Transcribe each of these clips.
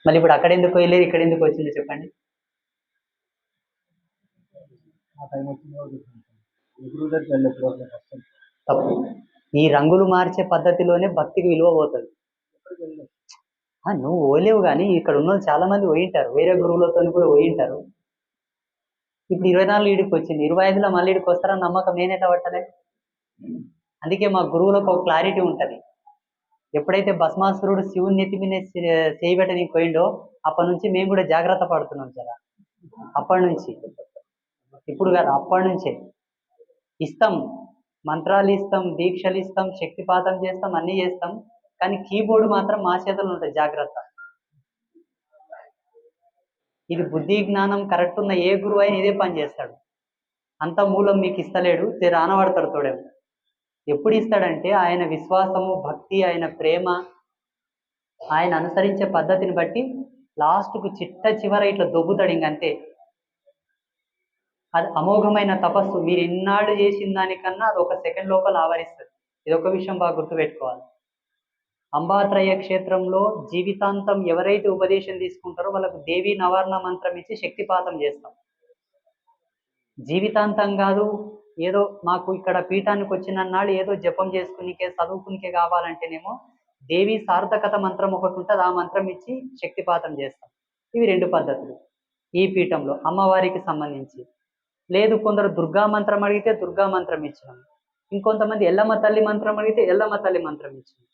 మళ్ళీ ఇప్పుడు అక్కడ ఎందుకు వెళ్ళేది, ఇక్కడ ఎందుకు వచ్చింది చెప్పండి. తప్పు. ఈ రంగులు మార్చే పద్ధతిలోనే భక్తికి విలువ పోతుంది. నువ్వు పోలేవు కానీ ఇక్కడ ఉన్న చాలా మంది పోయింటారు, వేరే గురువులతో కూడా పోయింటారు. ఇప్పుడు 24 ఈడికి వచ్చింది, 25లో మళ్ళీ ఈడికి వస్తారని నమ్మకం నేనెట్లా పట్టలే. అందుకే మా గురువులకు ఒక క్లారిటీ ఉంటది. ఎప్పుడైతే భస్మాసురుడు శివుని నెత్తి మీద చేయబెట్టడానికి పోయిండో అప్పటి నుంచి మేము కూడా జాగ్రత్త పడుతున్నాం సార్. అప్పటి నుంచి, ఇప్పుడు కాదు, అప్పటి నుంచే ఇస్తాం, మంత్రాలు ఇస్తాం, దీక్షలు ఇస్తాం, శక్తిపాతం చేస్తాం, అన్ని చేస్తాం. కానీ కీబోర్డు మాత్రం మా చేతుల్లో ఉంటుంది, జాగ్రత్త. ఇది బుద్ధి జ్ఞానం కరెక్ట్ ఉన్న ఏ గురువు అయినా ఇదే పని చేస్తాడు. అంత మూలం మీకు ఇస్తలేడు, రానబడతాడు తోడేమో. ఎప్పుడు ఇస్తాడంటే ఆయన విశ్వాసము, భక్తి, ఆయన ప్రేమ, ఆయన అనుసరించే పద్ధతిని బట్టి లాస్ట్కు చిట్ట చివర ఇట్లా దొబ్బుతాడు, ఇంకంతే. అది అమోఘమైన తపస్సు. మీరు ఇన్నాళ్ళు చేసిన దానికన్నా అది ఒక సెకండ్ లోపల ఆవరిస్తుంది. ఇది ఒక విషయం బాగా గుర్తుపెట్టుకోవాలి. అంబాత్రయ క్షేత్రంలో జీవితాంతం ఎవరైతే ఉపదేశం తీసుకుంటారో వాళ్ళకు దేవీ నవార్ణ మంత్రం ఇచ్చి శక్తిపాతం చేస్తాం. జీవితాంతం కాదు, ఏదో మాకు ఇక్కడ పీఠానికి వచ్చిన నాడు ఏదో జపం చేసుకునికే, చదువుకునికే కావాలంటేనేమో దేవి సార్థకత మంత్రం ఒకటి ఉంటుంది, ఆ మంత్రం ఇచ్చి శక్తిపాతం చేస్తాం. ఇవి 2 పద్ధతులు ఈ పీఠంలో అమ్మవారికి సంబంధించి. లేదు, కొందరు దుర్గా మంత్రం అడిగితే దుర్గా మంత్రం ఇచ్చినాం, ఇంకొంతమంది ఎల్లమ్మ తల్లి మంత్రం అడిగితే ఎల్లమ్మ తల్లి మంత్రం ఇచ్చినాం.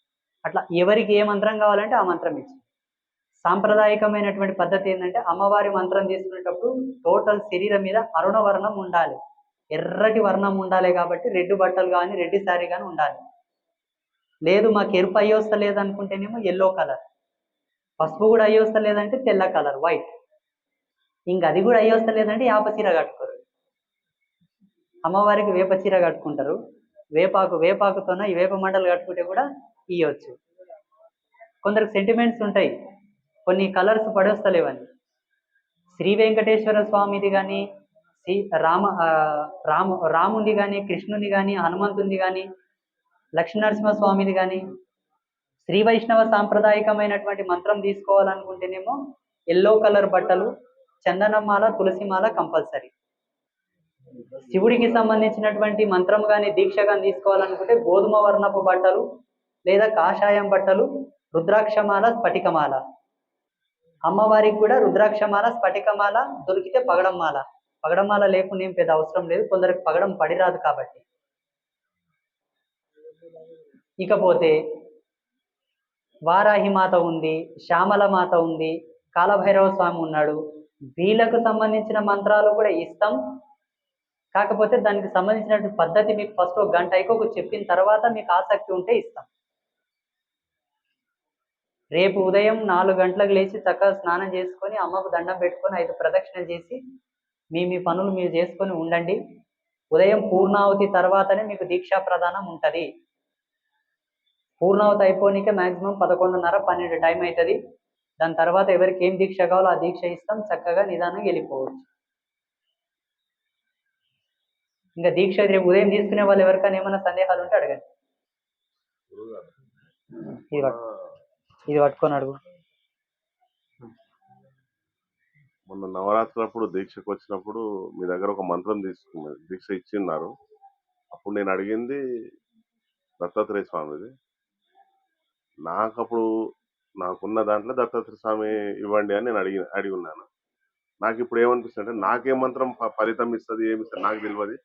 అట్లా ఎవరికి ఏ మంత్రం కావాలంటే ఆ మంత్రం ఇచ్చింది. సాంప్రదాయకమైనటువంటి పద్ధతి ఏంటంటే అమ్మవారి మంత్రం తీసుకునేటప్పుడు టోటల్ శరీరం మీద అరుణ వర్ణం ఉండాలి, ఎర్రటి వర్ణం ఉండాలి. కాబట్టి రెడ్ బట్టలు కానీ, రెడ్ శారీ కానీ ఉండాలి. లేదు మాకు ఎరుపు అయ్యొస్తా లేదనుకుంటేనేమో ఎల్లో కలర్, పసుపు కూడా అయ్యొస్తా లేదంటే తెల్ల కలర్, వైట్. ఇంకా అది కూడా అయ్యొస్తా లేదంటే యాప చీర కట్టుకోరు. అమ్మవారికి వేప చీర కట్టుకుంటారు, వేపాకుతోన ఈ వేప మండలు కట్టుకుంటే కూడా ఇయ్యొచ్చు. కొందరికి సెంటిమెంట్స్ ఉంటాయి, కొన్ని కలర్స్ పడేస్తలేవని. శ్రీ వెంకటేశ్వర స్వామిది కానీ, రాముంది కానీ, కృష్ణుని కానీ, హనుమంతుని కానీ, లక్ష్మీనరసింహస్వామిది కానీ, శ్రీ వైష్ణవ సాంప్రదాయకమైనటువంటి మంత్రం తీసుకోవాలనుకుంటేనేమో ఎల్లో కలర్ బట్టలు, చందనమాల, తులసిమాల కంపల్సరీ. శివుడికి సంబంధించినటువంటి మంత్రం కానీ, దీక్ష కానీ తీసుకోవాలనుకుంటే గోధుమ వర్ణపు బట్టలు లేదా కాషాయం బట్టలు, రుద్రాక్షమాల, స్ఫటికమాల. అమ్మవారికి కూడా రుద్రాక్షమాల, స్ఫటికమాల, దొరికితే పగడంమాల. పగడంమాల లేకుండా ఏం పెద్ద అవసరం లేదు, కొందరికి పగడం పడిరాదు కాబట్టి. ఇకపోతే వారాహి మాత ఉంది, శ్యామల మాత ఉంది, కాలభైరవ స్వామి ఉన్నాడు. వీళ్ళకు సంబంధించిన మంత్రాలు కూడా ఇస్తాం. కాకపోతే దానికి సంబంధించినటువంటి పద్ధతి మీకు ఫస్ట్ 1 గంట అయిపోకు చెప్పిన తర్వాత మీకు ఆసక్తి ఉంటే ఇస్తాం. రేపు ఉదయం 4 గంటలకు లేచి చక్కగా స్నానం చేసుకొని అమ్మకు దండం పెట్టుకొని 5 ప్రదక్షిణలు చేసి మీ పనులు మీరు చేసుకొని ఉండండి. ఉదయం పూర్ణావతి తర్వాతనే మీకు దీక్షా ప్రదానం ఉంటుంది. పూర్ణావతి అయిపోనికే మ్యాక్సిమం 11:30, 12 టైం అవుతుంది. దాని తర్వాత ఎవరికి ఏం దీక్ష కావాలో ఆ దీక్ష ఇస్తాం, చక్కగా నిదానంగా వెళ్ళిపోవచ్చు. ఇంకా దీక్ష రేపు ఉదయం తీసుకునే వాళ్ళు ఎవరికైనా ఏమైనా సందేహాలు ఉంటే అడగండి. ఇది పట్టుకొని అడుగు. మొన్న నవరాత్రులప్పుడు దీక్షకు వచ్చినప్పుడు మీ దగ్గర ఒక మంత్రం తీసుకున్నారు, దీక్ష ఇచ్చిన్నారు. అప్పుడు నేను అడిగింది దత్తాత్రేయ స్వామిది. అప్పుడు నాకున్న దాంట్లో దత్తాత్రేయ స్వామి ఇవ్వండి అని నేను అడిగి ఉన్నాను. నాకు ఇప్పుడు ఏమనిపిస్తుంది అంటే నాకే మంత్రం ఫలితం ఇస్తుంది, ఏమి ఇస్తుంది నాకు తెలియదు.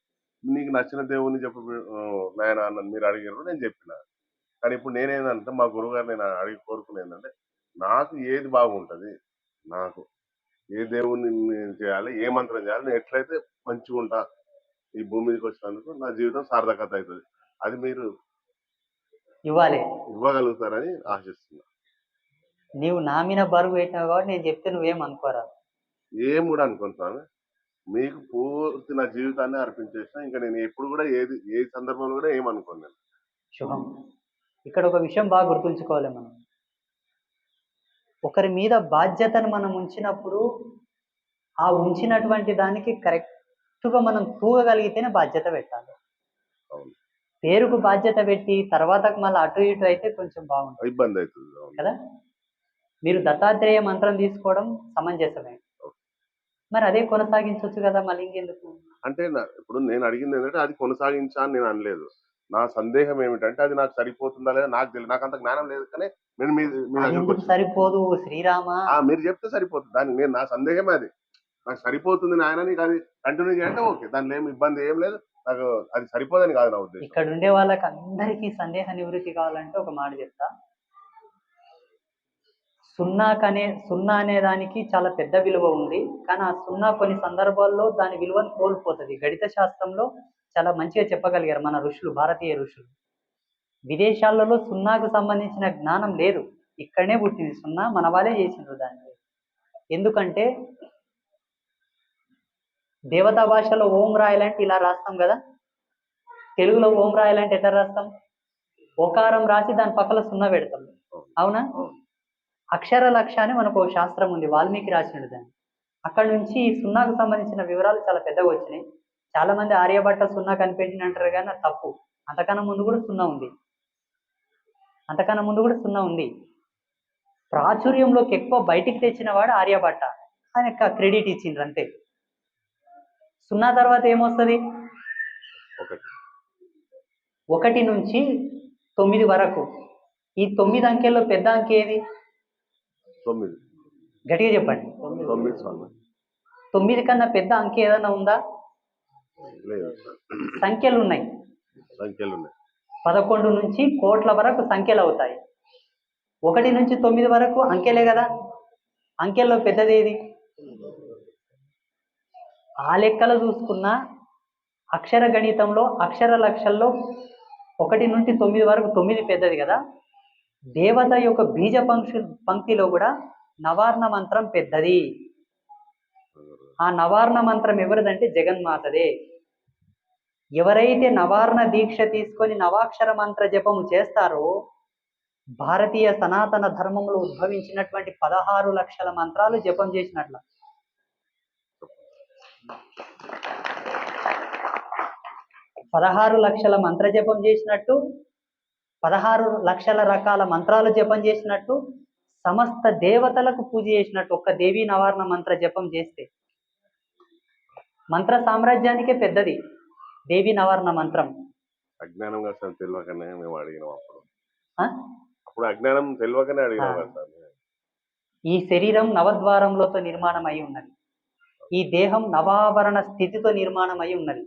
నీకు నచ్చిన దేవుని చెప్పు నాయన అన్నది మీరు అడిగారు, నేను చెప్పిన. కానీ ఇప్పుడు నేనేందంటే మా గురువుగారు నేను అడిగి కోరుకునే ఏంటంటే నాకు ఏది బాగుంటుంది, నాకు ఏ దేవుని చేయాలి, ఏ మంత్రం చేయాలి, నేను ఎట్లయితే మంచిగా ఉంటా ఈ భూమి మీదకి వచ్చినందుకు నా జీవితం సార్థకత అవుతుంది, అది మీరు ఇవ్వగలుగుతారని ఆశిస్తున్నా. నీవు నా మీద బరువు పెట్టినావు కాబట్టి నేను చెప్తే నువ్వేం అనుకోరా. ఏం కూడా అనుకుంటాను, మీకు పూర్తి నా జీవితాన్ని అర్పించేసిన. ఇంకా నేను ఎప్పుడు కూడా ఏ సందర్భంలో కూడా ఏమనుకోను నేను. శుభం. ఇక్కడ ఒక విషయం బాగా గుర్తుంచుకోవాలి, మనం ఒకరి మీద బాధ్యతను మనం ఉంచినప్పుడు ఆ ఉంచినటువంటి దానికి కరెక్ట్గా మనం తూగగలిగితేనే బాధ్యత పెట్టాలి. పేరుకు బాధ్యత పెట్టి తర్వాత మళ్ళీ అటు ఇటు అయితే కొంచెం బాగుంటుంది, ఇబ్బంది అవుతుంది కదా. మీరు దత్తాత్రేయ మంత్రం తీసుకోవడం సమంజసమే. మరి అదే కొనసాగించవచ్చు కదా, మళ్ళీ ఇంకెందుకు? అంటే ఇప్పుడు నేను అడిగింది ఏంటంటే అది కొనసాగించా అని నేను అనలేదు. నా సందేహం ఏమిటంటే అది నాకు సరిపోతుందా లేదా నాకు తెలియదు. నాకు అంత జ్ఞానం లేదు కానీ నేను మీ మీ అది దగ్గరకు ఎందుకు వచ్చాను. సరిపోదు శ్రీరామ? మీరు చెప్తే సరిపోతుంది. దానికి నేను నా సందేహమే అది. నాకు సరిపోతుంది నాయన నీకు అది కంటిన్యూ చేయంటే ఓకే. దానిలో ఏమి ఇబ్బంది ఏం లేదు. నాకు అది సరిపోదని కాదు నా ఉద్దేశం. ఇక్కడ ఉండే వాళ్ళకి అందరికీ సందేహ నివృత్తి కావాలంటే ఒక మాట చెప్తా. సున్నా అనే దానికి చాలా పెద్ద విలువ ఉంది, కానీ ఆ సున్నా కొన్ని సందర్భాల్లో దాని విలువను కోల్పోతుంది. గణిత శాస్త్రంలో చాలా మంచిగా చెప్పగలిగారు మన ఋషులు, భారతీయ ఋషులు. విదేశాలలో సున్నాకు సంబంధించిన జ్ఞానం లేదు, ఇక్కడనే పుట్టింది సున్నా, మన వాళ్ళే చేసిండ్రు దాన్ని. ఎందుకంటే దేవతా భాషలో ఓం రాయాలంటే ఇలా రాస్తాం కదా, తెలుగులో ఓం రాయాలంటే ఎట్లా రాస్తాం? ఓకారం రాసి దాని పక్కన సున్నా పెడతాం, అవునా? అక్షర లక్ష్య అని మనకు శాస్త్రం ఉంది, వాల్మీకి రాసినది దాన్ని. అక్కడ నుంచి ఈ సున్నాకు సంబంధించిన వివరాలు చాలా పెద్దగా వచ్చినాయి. చాలా మంది ఆర్యభట్ట సున్నా కనిపెట్టిన అంటారు కానీ అది తప్పు. అంతకన్నా ముందు కూడా సున్నా ఉంది. ప్రాచుర్యంలోకి ఎక్కువ బయటికి తెచ్చిన వాడు ఆర్యభట్ట, ఆయన క్రెడిట్ ఇచ్చిండ్రు అంతే. సున్నా తర్వాత ఏమొస్తుంది? 1 నుంచి 9 వరకు. ఈ 9 అంకెల్లో పెద్ద అంకె ఏది? 9. గట్టిగా చెప్పండి. 9 కన్నా పెద్ద అంకె ఏదైనా ఉందా? సంఖ్యలు ఉన్నాయి. 11 నుంచి కోట్ల వరకు సంఖ్యలు అవుతాయి. 1 నుంచి 9 వరకు అంకెలే కదా. అంకెల్లో పెద్దది ఏది? ఆ లెక్కలు చూసుకున్న అక్షర గణితంలో అక్షర లక్షల్లో 1 నుంచి 9 వరకు 9 పెద్దది కదా. దేవత యొక్క బీజ పంక్తిలో కూడా నవార్ణ మంత్రం పెద్దది. ఆ నవార్ణ మంత్రం ఎవరిదంటే జగన్మాతదే. ఎవరైతే నవార్ణ దీక్ష తీసుకొని నవాక్షర మంత్ర జపము చేస్తారో భారతీయ సనాతన ధర్మంలో ఉద్భవించినటువంటి 16 లక్షల మంత్రాలు జపం చేసినట్ల. 16 లక్షల మంత్ర జపం చేసినట్టు, 16 లక్షల రకాల మంత్రాలు జపం చేసినట్టు, సమస్త దేవతలకు పూజ చేసినట్టు ఒక్క దేవీ నవార్ణ మంత్ర జపం చేస్తే. మంత్ర సామ్రాజ్యానికే పెద్దది దేవీ నవార్ణ మంత్రం. అజ్ఞానంగా తెలియకనే మేము అడిగినాం అప్పుడు అజ్ఞానం తెలియకనే అడిగినాం కదా. ఈ శరీరం నవద్వారములతో నిర్మాణం అయి ఉన్నది. ఈ దేహం నవావరణ స్థితితో నిర్మాణం అయి ఉన్నది.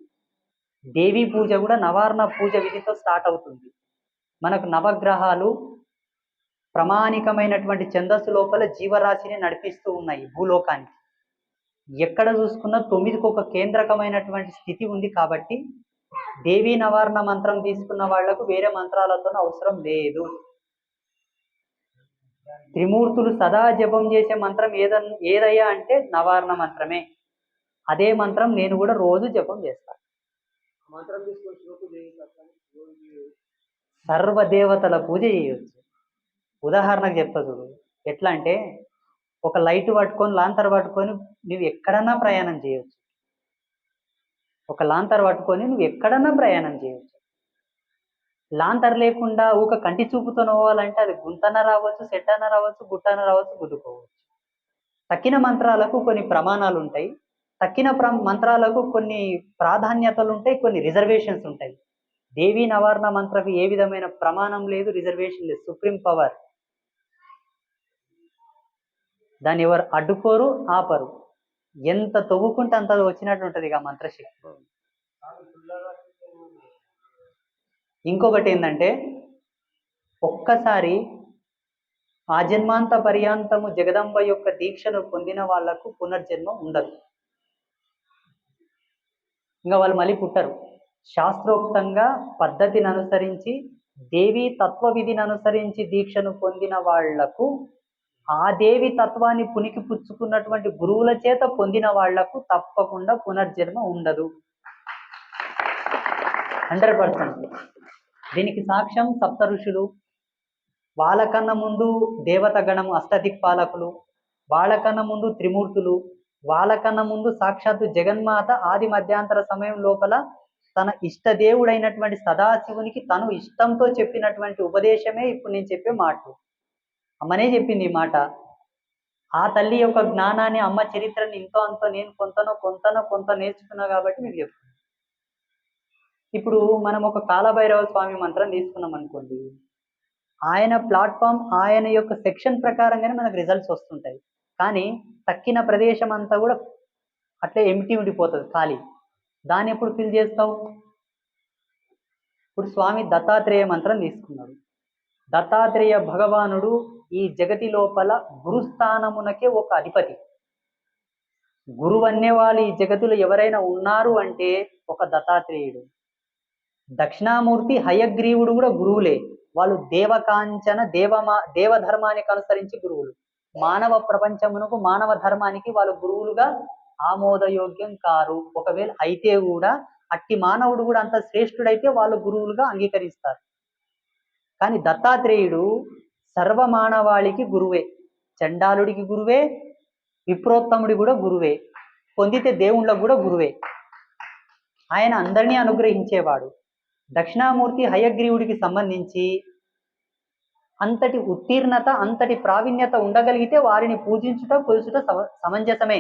దేవీ పూజ కూడా నవార్ణ పూజ విధితో స్టార్ట్ అవుతుంది. మనకు నవగ్రహాలు ప్రామాణికమైనటువంటి ఛందస్సు లోపల జీవరాశిని నడిపిస్తూ ఉన్నాయి భూలోకానికి. ఎక్కడ చూసుకున్నా 9కి ఒక కేంద్రకమైనటువంటి స్థితి ఉంది. కాబట్టి దేవీ నవార్ణ మంత్రం తీసుకున్న వాళ్లకు వేరే మంత్రాలతో అవసరం లేదు. త్రిమూర్తులు సదా జపం చేసే మంత్రం ఏదయ్యా అంటే నవార్ణ మంత్రమే. అదే మంత్రం నేను కూడా రోజు జపం చేస్తాను. సర్వదేవతల పూజ చేయవచ్చు. ఉదాహరణకు చెప్తా చూడు. ఎట్లా అంటే ఒక లైట్ పట్టుకొని లాంతర్ పట్టుకొని నువ్వు ఎక్కడన్నా ప్రయాణం చేయవచ్చు. లాంతర్ లేకుండా ఒక కంటి చూపుతో పోవాలంటే అది గుంతన రావచ్చు, సెట్టన రావచ్చు, గుట్టన రావచ్చు, గుద్దుకోవచ్చు. తక్కిన మంత్రాలకు కొన్ని ప్రమాణాలు ఉంటాయి, తక్కిన మంత్రాలకు కొన్ని ప్రాధాన్యతలు ఉంటాయి, కొన్ని రిజర్వేషన్స్ ఉంటాయి. దేవీ నవార్ణ మంత్రకు ఏ విధమైన ప్రమాణం లేదు, రిజర్వేషన్ లేదు, సుప్రీం పవర్. దాన్ని ఎవరు అడ్డుకోరు, ఆపరు. ఎంత తవ్వుకుంటే అంత వచ్చినట్టు ఉంటుంది ఇక మంత్రశక్తి. ఇంకొకటి ఏంటంటే ఒక్కసారి ఆజన్మాంత పర్యాంతము జగదంబ యొక్క దీక్షను పొందిన వాళ్లకు పునర్జన్మ ఉండదు. ఇంకా వాళ్ళు మళ్ళీ పుట్టరు. శాస్త్రోక్తంగా పద్ధతిని అనుసరించి దేవీ తత్వ విధిని అనుసరించి దీక్షను పొందిన వాళ్లకు, ఆ దేవి తత్వాన్ని పునికి పుచ్చుకున్నటువంటి గురువుల చేత పొందిన వాళ్లకు తప్పకుండా పునర్జన్మ ఉండదు. 100%. దీనికి సాక్ష్యం సప్త ఋషులు, వాళ్ళకన్నా ముందు దేవత గణము అష్టదిక్పాలకులు, వాళ్ళకన్నా ముందు త్రిమూర్తులు, వాళ్ళకన్నా ముందు సాక్షాత్తు జగన్మాత ఆది మధ్యాంతర సమయం లోపల తన ఇష్టదేవుడైనటువంటి సదాశివునికి తను ఇష్టంతో చెప్పినటువంటి ఉపదేశమే ఇప్పుడు నేను చెప్పే మాట. అమ్మనే చెప్పింది ఈ మాట. ఆ తల్లి యొక్క జ్ఞానాన్ని, అమ్మ చరిత్రని ఇంతో అంతో నేను కొంత నేర్చుకున్నా కాబట్టి మీకు చెప్తున్నా. ఇప్పుడు మనం ఒక కాలభైరవ స్వామి మంత్రం తీసుకున్నాం అనుకోండి, ఆయన ప్లాట్ఫామ్, ఆయన యొక్క సెక్షన్ ప్రకారంగానే మనకు రిజల్ట్స్ వస్తుంటాయి. కానీ తక్కిన ప్రదేశం అంతా కూడా అట్లే ఎంటీ ఉండిపోతుంది, ఖాళీ. దాన్ని ఎప్పుడు ఫిల్ చేస్తావు? ఇప్పుడు స్వామి దత్తాత్రేయ మంత్రం తీసుకున్నాడు. దత్తాత్రేయ భగవానుడు ఈ జగతి లోపల గురుస్థానమునకే ఒక అధిపతి. గురువు అనేవాళ్ళు ఈ జగతిలో ఎవరైనా ఉన్నారు అంటే ఒక దత్తాత్రేయుడు. దక్షిణామూర్తి, హయగ్రీవుడు కూడా గురువులే. వాళ్ళు దేవకాంచన దేవధర్మానికి అనుసరించి గురువులు. మానవ ప్రపంచమునకు, మానవ ధర్మానికి వాళ్ళు గురువులుగా ఆమోదయోగ్యం కారు. ఒకవేళ అయితే కూడా అట్టి మానవుడు కూడా అంత శ్రేష్ఠుడైతే వాళ్ళు గురువులుగా అంగీకరిస్తారు. కానీ దత్తాత్రేయుడు సర్వమానవాళికి గురువే. చండాలుడికి గురువే, విప్రోత్తముడి కూడా గురువే, పొందితే దేవుళ్ళకు కూడా గురువే. ఆయన అందరినీ అనుగ్రహించేవాడు. దక్షిణామూర్తి హయగ్రీవుడికి సంబంధించి అంతటి ఉత్తీర్ణత, అంతటి ప్రావీణ్యత ఉండగలిగితే వారిని పూజించుట, కొలుచుట సమంజసమే.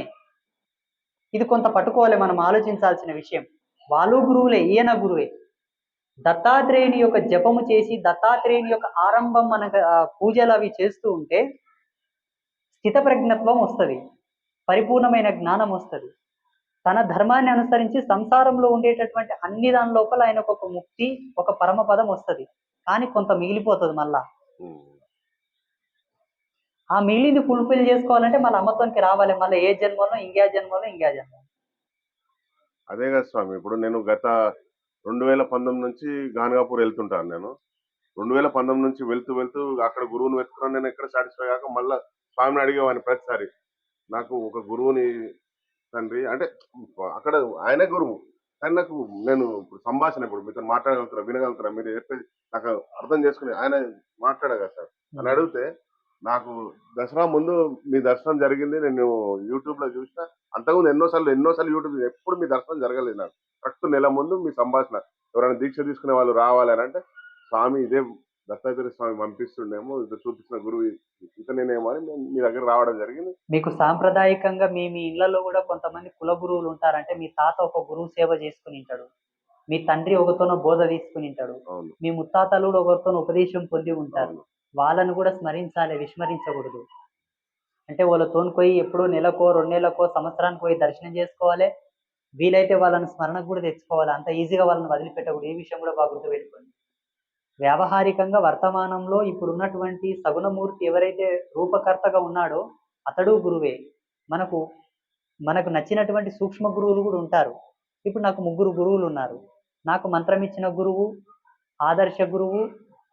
ఇది కొంత పట్టుకోవాలి, మనం ఆలోచించాల్సిన విషయం. వాళ్ళు గురువులే, ఈయన గురువే. దత్తాత్రేయుని యొక్క జపము చేసి, దత్తాత్రేయుని యొక్క ఆరంభం మన పూజలు అవి చేస్తూ ఉంటే స్థిత ప్రజ్ఞత్వం వస్తుంది, పరిపూర్ణమైన జ్ఞానం వస్తుంది. తన ధర్మాన్ని అనుసరించి సంసారంలో ఉండేటటువంటి అన్ని దాని లోపల ఆయనకు ఒక ముక్తి, ఒక పరమపదం వస్తుంది. కానీ కొంత మిగిలిపోతుంది మళ్ళా. ఆ మిగిలింది ఫుల్ఫిల్ చేసుకోవాలంటే మళ్ళీ అమ్మతోనికి రావాలి, మళ్ళీ ఏ జన్మలో ఇంకే జన్మలో. అదే కదా స్వామి. ఇప్పుడు నేను గత 2019 నుంచి గానగాపూర్ వెళ్తుంటాను. నేను 2019 నుంచి వెళ్తూ అక్కడ గురువుని వెతుకున్నాను. నేను ఎక్కడ సాటిస్ఫై కాక మళ్ళీ స్వామిని అడిగేవాడిని ప్రతిసారి, నాకు ఒక గురువుని తండ్రి అంటే అక్కడ ఆయనే గురువు. కానీ నాకు నేను ఇప్పుడు సంభాషణ, ఇప్పుడు మీతో మాట్లాడగలుగుతారా, వినగలుగుతారా, మీరు చెప్పేది నాకు అర్థం చేసుకుని ఆయన మాట్లాడగా సార్ అని అడిగితే, నాకు దసరా ముందు మీ దర్శనం జరిగింది, నేను యూట్యూబ్ లో చూసిన. అంతకుముందు ఎన్నోసార్లు యూట్యూబ్, ఎప్పుడు మీ దర్శనం జరగలేదు నాకు. కరెక్ట్ నెల ముందు మీ సంభాషణ, ఎవరైనా దీక్ష తీసుకునే వాళ్ళు రావాలి అని అంటే, స్వామి ఇదే దత్తాత్రేయ స్వామి పంపిస్తుండేమో, ఇది చూపించిన గురువు ఇతనేనేమో అని మీ దగ్గర రావడం జరిగింది. మీకు సాంప్రదాయకంగా మీ ఇళ్లలో కూడా కొంతమంది కుల గురువులు ఉంటారంటే, మీ తాత ఒక గురువు సేవ చేసుకుని ఉంటాడు, మీ తండ్రి ఒకతోనో బోధ తీసుకుని ఉంటాడు, మీ ముత్తాతలు కూడా ఒకరితో ఉపదేశం పొంది ఉంటారు. వాళ్ళను కూడా స్మరించాలి, విస్మరించకూడదు. అంటే వాళ్ళతో పోయి ఎప్పుడో నెలకో 2 నెలలకో సంవత్సరానికి పోయి దర్శనం చేసుకోవాలి. వీలైతే వాళ్ళని స్మరణకు కూడా తెచ్చుకోవాలి. అంత ఈజీగా వాళ్ళని వదిలిపెట్టకూడదు. ఈ విషయం కూడా బాగా గుర్తుపెట్టుకోండి. వ్యావహారికంగా వర్తమానంలో ఇప్పుడున్నటువంటి సగుణమూర్తి ఎవరైతే రూపకర్తగా ఉన్నాడో అతడు గురువే. మనకు నచ్చినటువంటి సూక్ష్మ గురువులు కూడా ఉంటారు. ఇప్పుడు నాకు 3 గురువులు ఉన్నారు. నాకు మంత్రం ఇచ్చిన గురువు, ఆదర్శ గురువు,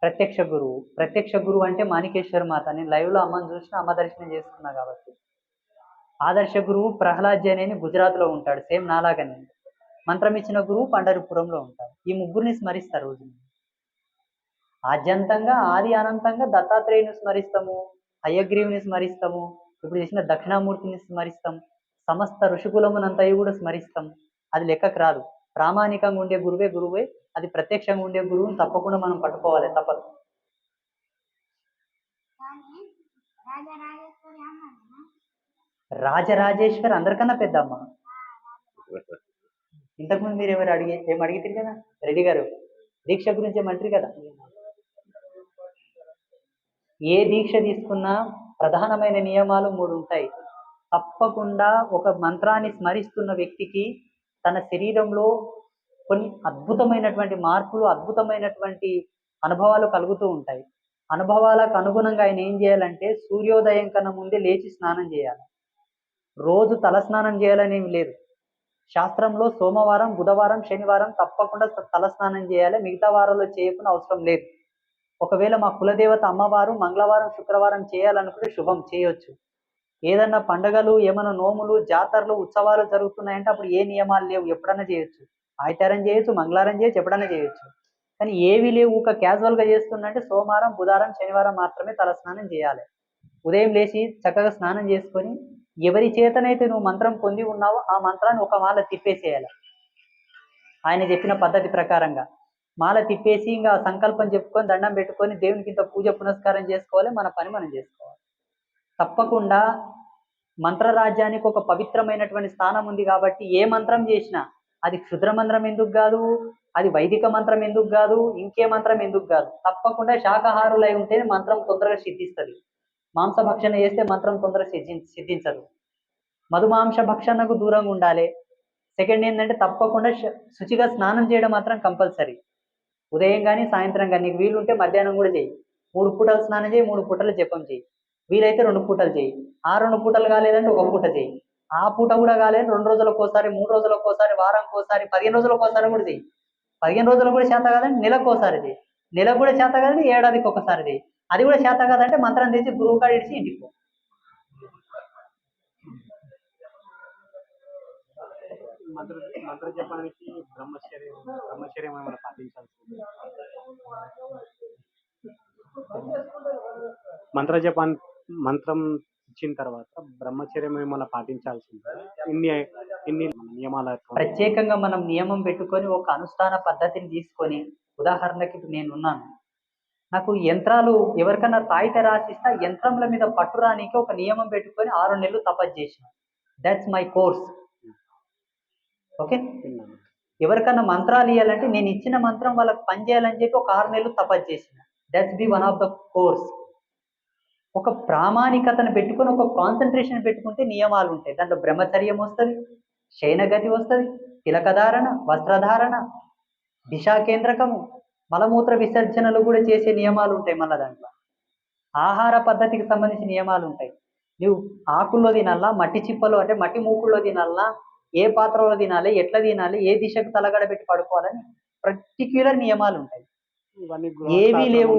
ప్రత్యక్ష గురువు. ప్రత్యక్ష గురువు అంటే మాణికేశ్వర మాత. నేను లైవ్లో అమ్మని చూసిన, అమ్మ దర్శనం చేసుకున్నా కాబట్టి. ఆదర్శ గురువు ప్రహ్లాద్ జైన్ అని గుజరాత్లో ఉంటాడు, సేమ్ నాలాగనే. మంత్రం ఇచ్చిన గురువు పండరిపురంలో ఉంటాడు. ఈ 3ని స్మరిస్తారు రోజు. ఆద్యంతంగా, ఆది అనంతంగా దత్తాత్రేయుని స్మరిస్తాము, హయగ్రీవుని స్మరిస్తాము, ఇప్పుడు చేసిన దక్షిణామూర్తిని స్మరిస్తాం, సమస్త ఋషికులమునంతయు కూడా స్మరిస్తాం. అది లెక్కకు రాదు. ప్రామాణికంగా ఉండే గురువే. అది ప్రత్యక్షంగా ఉండే గురువుని తప్పకుండా మనం పట్టుకోవాలి, తప్పదు. రాజరాజేశ్వరి అందరికన్నా పెద్దమ్మ. ఇంతకుముందు మీరు ఏం అడిగితే కదా రెడ్డి గారు, దీక్ష గురించి ఏమంటారు కదా. ఏ దీక్ష తీసుకున్నా ప్రధానమైన నియమాలు 3 ఉంటాయి. తప్పకుండా ఒక మంత్రాన్ని స్మరిస్తున్న వ్యక్తికి తన శరీరంలో కొన్ని అద్భుతమైనటువంటి మార్పులు, అద్భుతమైనటువంటి అనుభవాలు కలుగుతూ ఉంటాయి. అనుభవాలకు అనుగుణంగా ఆయన ఏం చేయాలంటే, సూర్యోదయం కన్నా ముందే లేచి స్నానం చేయాలి. రోజు తలస్నానం చేయాలని ఏమి లేదు. శాస్త్రంలో సోమవారం, బుధవారం, శనివారం తప్పకుండా తలస్నానం చేయాలి. మిగతా వారాల్లో చేయకుండా అవసరం లేదు. ఒకవేళ మా కులదేవత అమ్మవారు మంగళవారం, శుక్రవారం చేయాలనుకుంటే శుభం, చేయొచ్చు. ఏదన్నా పండగలు, ఏమైనా నోములు, జాతరలు, ఉత్సవాలు జరుగుతున్నాయంటే అప్పుడు ఏ నియమాలు లేవు, ఎప్పుడన్నా చేయొచ్చు. ఆదివారం చేయొచ్చు, మంగళవారం చేయొచ్చు, ఎప్పుడన్నా చేయొచ్చు. కానీ ఏవి లేవు, ఒక క్యాజువల్గా చేస్తున్నట్టే సోమవారం, బుధవారం, శనివారం మాత్రమే తలస్నానం చేయాలి. ఉదయం లేచి చక్కగా స్నానం చేసుకొని ఎవరి చేతనైతే నువ్వు మంత్రం పొంది ఉన్నావో ఆ మంత్రాన్ని ఒక మాల తిప్పేసేయాలి. ఆయన చెప్పిన పద్ధతి ప్రకారంగా మాల తిప్పేసి ఇంకా సంకల్పం చెప్పుకొని దండం పెట్టుకొని దేవునికి ఇంత పూజ పునస్కారం చేసుకోవాలి. మన పని మనం చేసుకోవాలి. తప్పకుండా మంత్రరాజ్యానికి ఒక పవిత్రమైనటువంటి స్థానం ఉంది కాబట్టి ఏ మంత్రం చేసినా అది క్షుద్ర మంత్రం ఎందుకు కాదు, అది వైదిక మంత్రం ఎందుకు కాదు, ఇంకే మంత్రం ఎందుకు కాదు, తప్పకుండా శాకాహారులై ఉంటేనే మంత్రం తొందరగా సిద్ధిస్తుంది. మాంసభక్షణ చేస్తే మంత్రం తొందరగా సిద్ధించదు. మధుమాంస భక్షణకు దూరంగా ఉండాలి. సెకండ్ ఏంటంటే తప్పకుండా శుచిగా స్నానం చేయడం మాత్రం కంపల్సరీ. ఉదయం కానీ సాయంత్రం కానీ నీకు వీలుంటే మధ్యాహ్నం కూడా చేయి. 3 పూటలు స్నానం చేయి, 3 పూటలు జపం చేయి. వీలైతే 2 పూటలు చేయి. ఆ 2 పూటలు కాలేదంటే 1 పూట చేయి. ఆ పూట కూడా కాలేదు 2 రోజులకు ఒకసారి, 3 రోజులకు ఒకసారి, వారానికి ఒకసారి, 15 రోజులకు ఒకసారి కూడా చేయి. 15 రోజులకు కూడా చేత కాదంటే నెలకు ఒకసారి చేయి. నెలకు కూడా చేత కాదంటే ఏడాదికి ఒకసారి చేయి. అది కూడా చేత కాదంటే మంత్రం తెచ్చి గురువు కాడ ఇడిచి ఇంటికి పో. మంత్ర జపానికి బ్రహ్మచర్యం ఏమైనా పాటించాల్సింది? మంత్రం ఇచ్చిన తర్వాత బ్రహ్మచర్యం ఏమైనా పాటించాల్సిందే? ఇన్ని నియమాల ప్రత్యేకంగా మనం నియమం పెట్టుకొని ఒక అనుష్ఠాన పద్ధతిని తీసుకొని, ఉదాహరణకి ఇప్పుడు నేనున్నాను, నాకు యంత్రాలు ఎవరికన్నా తాయిత రాసిస్తా యంత్రముల మీద పట్టురానికి ఒక నియమం పెట్టుకొని 6 నెలలు తపస్సు చేసిన. That's my course. ఓకే, ఎవరికన్నా మంత్రాలు ఇవ్వాలంటే నేను ఇచ్చిన మంత్రం వాళ్ళకి పనిచేయాలని చెప్పి ఒక 6 నెలలు తపస్సు చేసిన. That's be one of the course. ఒక ప్రామాణికతను పెట్టుకొని ఒక కాన్సన్ట్రేషన్ పెట్టుకుంటే నియమాలు ఉంటాయి. దాంట్లో బ్రహ్మచర్యం వస్తుంది, శయనగతి వస్తుంది, తిలకధారణ, వస్త్రధారణ, దిశా కేంద్రకము, మలమూత్ర విసర్జనలు కూడా చేసే నియమాలు ఉంటాయి. మళ్ళీ దాంట్లో ఆహార పద్ధతికి సంబంధించిన నియమాలు ఉంటాయి. నువ్వు ఆకుల్లో తినాలా, మట్టి చిప్పలో అంటే మట్టి మూకుల్లో తినాలా, ఏ పాత్రలో తినాలి, ఎట్లా తినాలి, ఏ దిశకు తలగడ పెట్టి పడుకోవాలని పర్టిక్యులర్ నియమాలు ఉంటాయి. ఏవీ లేవు.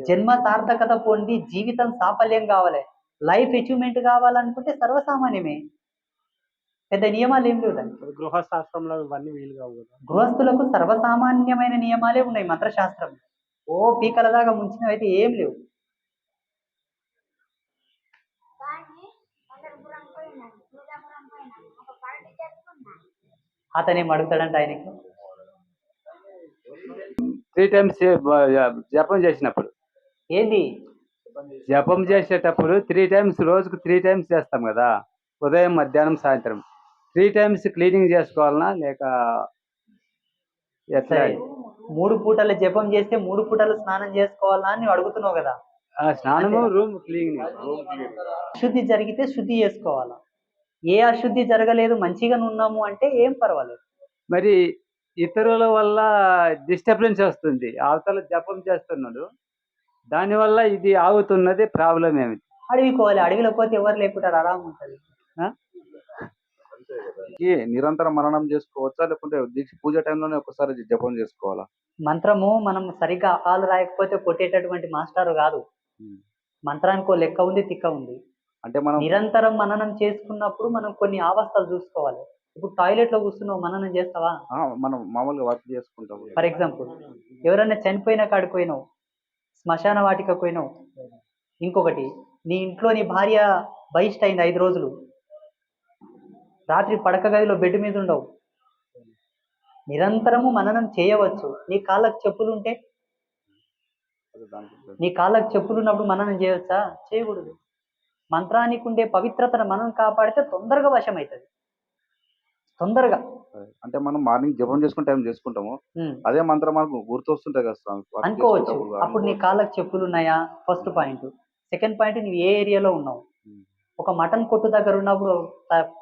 జన్మ సార్థకత పొంది జీవితం సాఫల్యం కావాలి, లైఫ్ అచీవ్మెంట్ కావాలనుకుంటే సర్వసామాన్యమే. పెద్ద నియమాలు ఏం లేవు దానికి. గృహశాస్త్రంలో ఇవన్నీ వీలు కావు కదా. గృహస్థులకు సర్వసామాన్యమైన నియమాలే ఉన్నాయి మంత్రశాస్త్రం. ఓ పీకల దాకా ముంచినవైతే ఏం లేవు. అతనేం అడుగుతాడంట ఆయనకి 3 times జపం చేసినప్పుడు, ఏంది జపం చేసేటప్పుడు 3 times, రోజుకు 3 times చేస్తాం కదా, ఉదయం మధ్యాహ్నం సాయంత్రం 3 times క్లీనింగ్ చేసుకోవాలనా లేక ఎట్లా? 3 పూటలు జపం చేస్తే 3 పూటలు స్నానం చేసుకోవాలా అని అడుగుతున్నావు కదా. స్నానము, రూమ్ క్లీనింగ్. అశుద్ధి జరిగితే శుద్ధి చేసుకోవాలా. ఏ అశుద్ధి జరగలేదు మంచిగా ఉన్నాము అంటే ఏం పర్వాలేదు. మరి ఇతరుల వల్ల డిస్టర్బెన్స్ వస్తుంది, అవతల జపం చేస్తున్నాడు, దానివల్ల ఇది ఆగుతున్నది. ప్రాబ్లం ఏమిటి? అడవికోవాలి, అడవిలో పోతే ఎవరు లేకుంటారు, ఆరాం ఉంటుంది. నిరంతరం మననం చేసుకోవచ్చా లేకుంటే దీక్ష పూజ టైంలోనే ఒకసారి జపం చేసుకోవాలా? మంత్రము మనం సరిగ్గా ఆలు రాయకపోతే కొట్టేటటువంటి మాస్టారు కాదు. మంత్రానికి లెక్క ఉంది, తిక్క ఉంది. అంటే మనం నిరంతరం మననం చేసుకున్నప్పుడు మనం కొన్ని అవస్థలు చూసుకోవాలి. ఇప్పుడు టాయిలెట్ లో కూర్చున్నావు, మననం చేస్తావా? మనం మామూలుగా వర్క్ చేసుకుంటాం. ఫర్ ఎగ్జాంపుల్ ఎవరైనా చనిపోయినా కాడికి పోయినావు, శ్మశాన వాటికి పోయినావు. ఇంకొకటి, నీ ఇంట్లో నీ భార్య బహిష్ట అయింది 5 రోజులు, రాత్రి పడక గదిలో బెడ్ మీద ఉండవు. నిరంతరము మననం చేయవచ్చు. నీ కాళ్ళకు చెప్పులు ఉంటే, నీ కాళ్ళకు చెప్పులు ఉన్నప్పుడు మననం చేయవచ్చా? చేయకూడదు. మంత్రానికి ఉండే పవిత్రతను మనం కాపాడితే తొందరగా వశం అవుతుంది, తొందరగా. అంటే మనం మార్నింగ్ జపం చేసుకునే టైం చేసుకుంటాము, అదే మంత్రం మనకు గుర్తొస్తుంటాయి కదా అనుకోవచ్చు. అప్పుడు నీ కాళ్ళకు చెప్పులు ఉన్నాయా? First point. సెకండ్ పాయింట్, నువ్వు ఏ ఏరియాలో ఉన్నావు. ఒక మటన్ కొట్టు దగ్గర ఉన్నప్పుడు